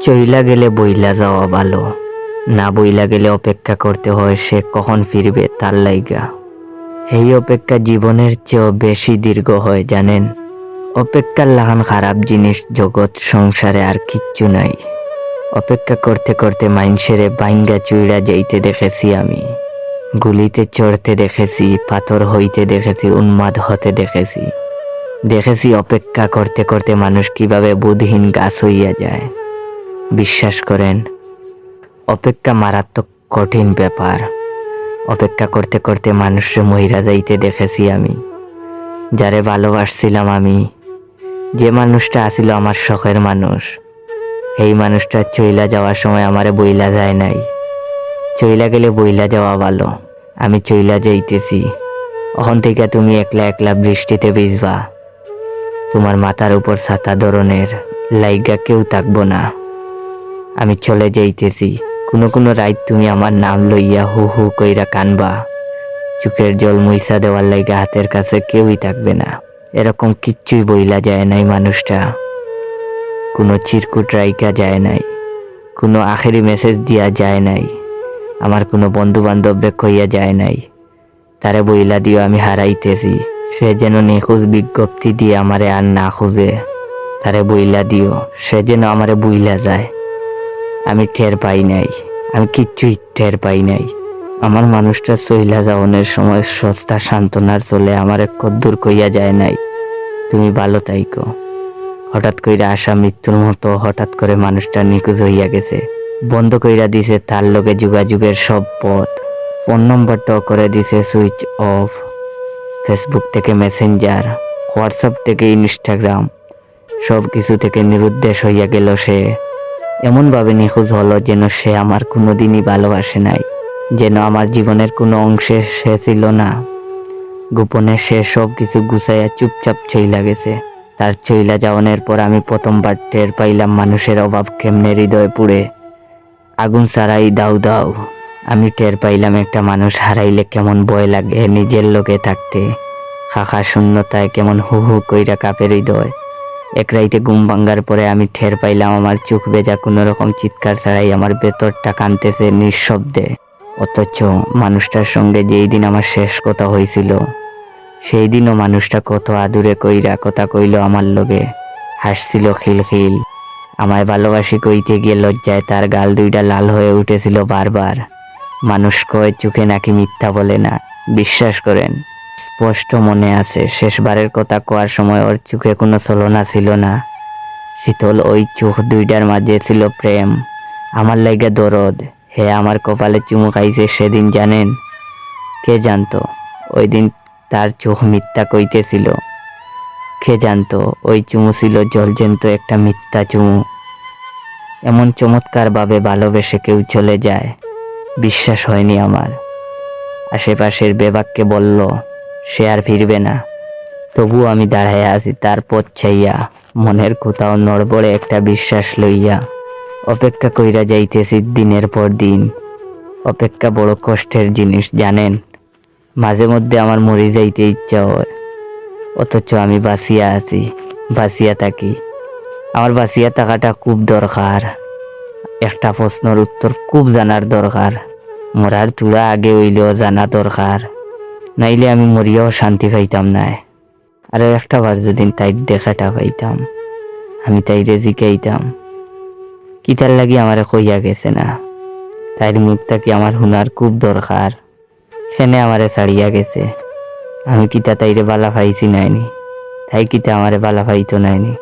চইলা গেলে বইলা যাওয়া ভালো, না বইলা গেলে অপেক্ষা করতে হয় সে কখন ফিরবে তার লাইগা। এই অপেক্ষা জীবনের চেয়েও বেশি দীর্ঘ হয় জানেন। অপেক্ষার লাহান খারাপ জিনিস জগৎ সংসারে আর কিচ্ছু নাই। অপেক্ষা করতে করতে মাইনসেরে বাইঙ্গা চুইড়া যাইতে দেখেছি আমি, গুলিতে চড়তে দেখেছি, পাথর হইতে দেখেছি, উন্মাদ হতে দেখেছি। দেখেছি অপেক্ষা করতে করতে মানুষ কিভাবে বুদ্ধিহীন গাছ হইয়া যায়। বিশ্বাস করেন, অপেক্ষা মারাত্মক কঠিন ব্যাপার। অপেক্ষা করতে করতে মানুষের মহিরা যাইতে দেখেছি আমি। যারে ভালোবাসছিলাম আমি, যে মানুষটা আসিল আমার শখের মানুষ, এই মানুষটা চইলা যাওয়ার সময় আমারে বইলা যায় নাই। চইলা গেলে বইলা যাওয়া ভালো। আমি চইলা যাইতেছি, ওখান থেকে তুমি একলা একলা বৃষ্টিতে ভিজবা। তোমার মাথার উপর ছাতা ধরনের লাইগা কেউ থাকবো না। আমি চলে যাইতেছি, কোনো কোনো রাত তুমি আমার নাম লইয়া হু হু কইরা কানবা। চোখের জল মুইসা দেওয়ার লাইগা হাতের কাছে কেউই থাকবে না। এরকম কিচ্ছুই বইলা যায় নাই মানুষটা। কোনো চিরকুট রাইকা যায় নাই, কোনো আখেরি মেসেজ দিয়া যায় নাই, আমার কোনো বন্ধু বান্ধবকে কইয়া যায় নাই তারে বইলা দিও আমি হারাইতেছি। সে যেন নিখোঁজ বিজ্ঞপ্তি দিয়ে আমারে আর না খুঁজে। তারে বইলা দিও সে যেন আমারে বইলা যায়। আমি টের পাই নাই, আমি কিচ্ছুই টের পাই নাই। আমার মানুষটা চইলা যাওয়ানোর সময় সস্তা সান্ত্বনার চলে আমারে কদ্দুর কইয়া যায় নাই, তুমি ভালো তাইকো। হঠাৎ কইরা আসা মৃত্যুর মতো হঠাৎ করে মানুষটা নিখোঁজ হইয়া গেছে। বন্ধ কইরা দিছে তার লগে যোগাযোগের সব পথ। ফোন নম্বরটাও করে দিছে সুইচ অফ। ফেসবুক থেকে মেসেঞ্জার, হোয়াটসঅ্যাপ থেকে ইনস্টাগ্রাম, সব কিছু থেকে নিরুদ্দেশ হইয়া গেল সে। এমনভাবে নিখোঁজ হলো যেন সে আমার কোনোদিনই ভালোবাসে নাই, যেন আমার জীবনের কোনো অংশে সে ছিল না। গোপনে সে সব কিছু গুছাইয়া চুপচাপ চইলা গেছে। তার চইলা যাওয়ানোর পর আমি প্রথমবার টের পাইলাম মানুষের অভাব কেমনে হৃদয় পুড়ে। আগুন ছাড়াই দাউ দাউ। আমি টের পাইলাম একটা মানুষ হারাইলে কেমন ভয় লাগে নিজের লোকে থাকতে। খাখা শূন্যতায় কেমন হু হু কইরা কাপের হৃদয়। এক রাইতে ঘুম ভাঙ্গার পরে আমি টের পাইলাম আমার চোখ ভেজা কোনো রকম চিৎকার ছাড়াই আমার ভেতরটা কাঁদতেছে নিঃশব্দে। অথচ মানুষটার সঙ্গে যেই দিন আমার শেষ কথা হয়েছিল, সেই দিনও মানুষটা কত আদুরে কইরা কথা কইল আমার লগে, হাসছিল খিলখিল। আমায় ভালোবাসি কইতে গিয়ে লজ্জায় তার গাল দুইটা লাল হয়ে উঠেছিল বারবার। মানুষ কয় চোখে নাকি মিথ্যা বলে না। বিশ্বাস করেন, স্পষ্ট মনে আছে শেষবারের কথা কোয়ার সময় ওর চোখে কোনো ছলনা ছিল না। শীতল ওই চোখ দুইটার মাঝে ছিল প্রেম, আমার লাইগা দরদ। হে আমার কপালে চুমু খাইছে সেদিন জানেন। কে জানতো ওই দিন তার চোখ মিথ্যা কইতেছিল? কে জানতো ওই চুমু ছিল জলজন্ত একটা মিথ্যা চুমু। এমন চমৎকারভাবে ভালোবেসে কেউ চলে যায়, বিশ্বাস হয়নি আমার। আশেপাশের বেবাককে বলল সে আর ফিরবে না। তবুও আমি দাঁড়াইয়া আছি তার পথ চাইয়া, মনের কোথাও নড়বড়ে একটা বিশ্বাস লইয়া। অপেক্ষা কইরা যাইতেছি দিনের পর দিন। অপেক্ষা বড় কষ্টের জিনিস জানেন। মাঝে মধ্যে আমার মরে যাইতে ইচ্ছা হয়, অথচ আমি বাঁচিয়া আছি, বাঁচিয়া থাকি। আমার বাঁচিয়া থাকাটা খুব দরকার। একটা প্রশ্নের উত্তর খুব জানার দরকার। মরার চূড়া আগে হইলেও জানা দরকার, নাইলে আমি মরিয়াও শান্তি পাইতাম না। আর একটা বার যদি তাই দেখাটা পাইতাম, আমি তাইরে জিকাইতাম কিতার লাগি আমারে কইয়া গেছে না। তাইর মুখটা কি আমার হুনার খুব দরকার। সেনে আমারে ছাড়িয়া গেছে, আমি কিতা তাইরে বালা পাইছি নাইনি, তাই কিতা আমারে বালা পাইতো নাইনি।